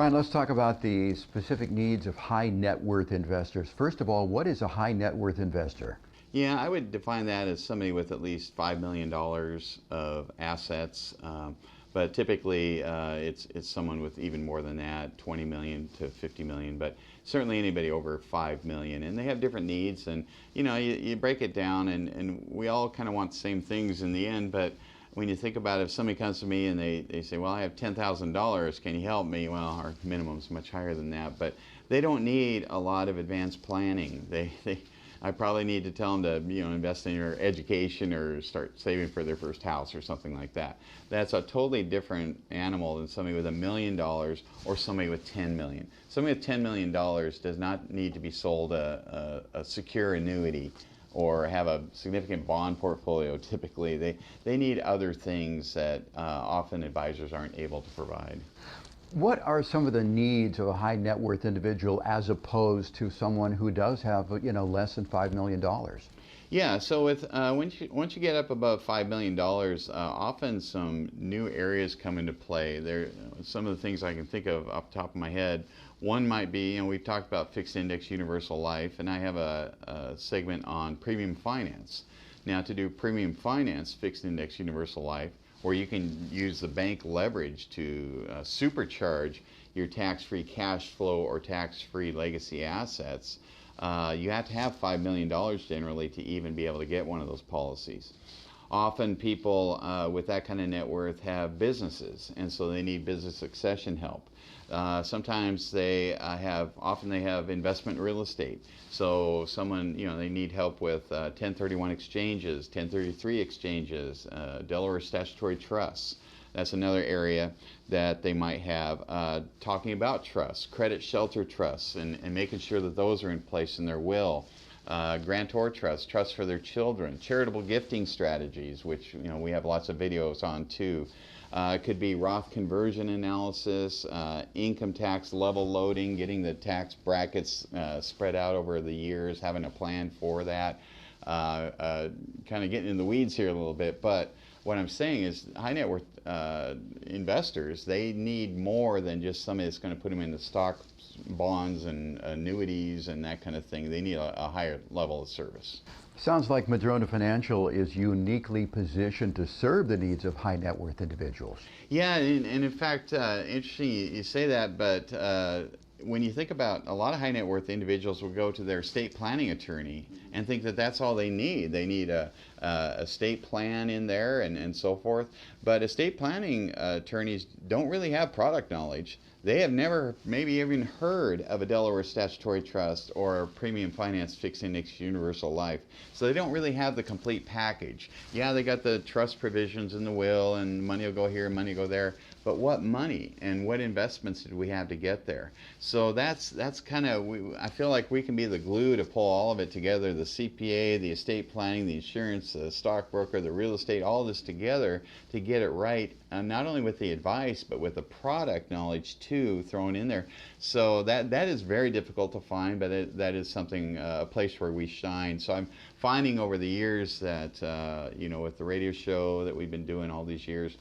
Brian, let's talk about the specific needs of high net worth investors. First of all, what is a high net worth investor? Yeah, I would define that as somebody with at least $5 million of assets. But typically, it's someone with even more than that, 20 million to 50 million, but certainly anybody over 5 million. And they have different needs, and you break it down, and we all kind of want the same things in the end. But when you think about it, if somebody comes to me and they say, well, I have $10,000, can you help me? Well, our minimum is much higher than that, but they don't need a lot of advanced planning. I probably need to tell them to invest in your education or start saving for their first house or something like that. That's a totally different animal than somebody with $1 million or somebody with 10 million. Somebody with $10 million does not need to be sold a secure annuity or have a significant bond portfolio. Typically, they need other things that often advisors aren't able to provide. What are some of the needs of a high net worth individual as opposed to someone who does have, less than $5 million? Yeah, so with once you get up above $5 million, often some new areas come into play. There, some of the things I can think of off the top of my head. One might be, we've talked about fixed index universal life, and I have a segment on premium finance. Now, to do premium finance, fixed index universal life, where you can use the bank leverage to supercharge your tax-free cash flow or tax-free legacy assets, you have to have $5 million generally to even be able to get one of those policies. Often people with that kind of net worth have businesses, and so they need business succession help. Sometimes often they have investment real estate. So someone, they need help with 1031 exchanges, 1033 exchanges, Delaware statutory trusts. That's another area that they might have. Talking about trusts, credit shelter trusts, and making sure that those are in place in their will. Grantor trusts for their children, charitable gifting strategies, which we have lots of videos on too. It could be Roth conversion analysis, income tax level loading, getting the tax brackets spread out over the years, having a plan for that. Kind of getting in the weeds here a little bit, but what I'm saying is high net worth investors, they need more than just somebody that's going to put them into stocks, bonds, and annuities and that kind of thing. They need a higher level of service. Sounds like Madrona Financial is uniquely positioned to serve the needs of high net worth individuals. Yeah, and in fact, interesting you say that, but when you think about a lot of high net worth individuals will go to their estate planning attorney and think that that's all they need. They need a estate plan in there and so forth. But estate planning attorneys don't really have product knowledge. They have never maybe even heard of a Delaware statutory trust or a premium finance fixed index universal life. So they don't really have the complete package. Yeah, they got the trust provisions in the will and money will go here, money will go there. But what money and what investments did we have to get there? So that's kind of, I feel like we can be the glue to pull all of it together, the CPA, the estate planning, the insurance, the stockbroker, the real estate, all this together to get it right, not only with the advice, but with the product knowledge too thrown in there. So that is very difficult to find, but that is something, a place where we shine. So I'm finding over the years that, with the radio show that we've been doing all these years,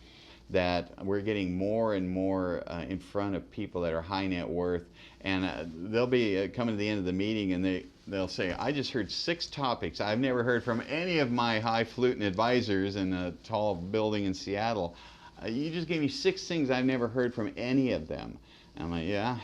that we're getting more and more in front of people that are high net worth, and they'll be coming to the end of the meeting and they'll say, I just heard 6 topics I've never heard from any of my highfalutin advisors in a tall building in Seattle. You just gave me 6 things I've never heard from any of them. I'm like, yeah.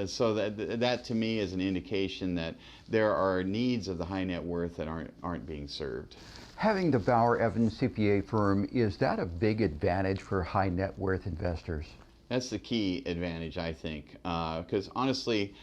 So that to me is an indication that there are needs of the high net worth that aren't being served. Having the Bauer Evans CPA firm, is that a big advantage for high net worth investors? That's the key advantage, I think, because honestly,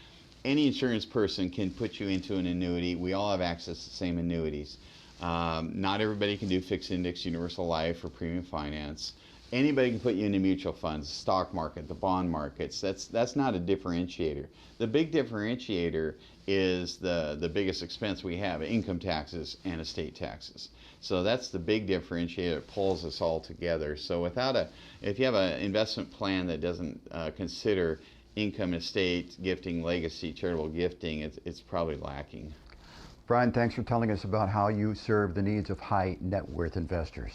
any insurance person can put you into an annuity. We all have access to the same annuities. Not everybody can do fixed index universal life or premium finance. Anybody can put you into mutual funds, the stock market, the bond markets. That's not a differentiator. The big differentiator is the biggest expense we have, income taxes and estate taxes. So that's the big differentiator that pulls us all together. So if you have an investment plan that doesn't consider income, estate, gifting, legacy, charitable gifting, it's probably lacking. Brian, thanks for telling us about how you serve the needs of high net worth investors.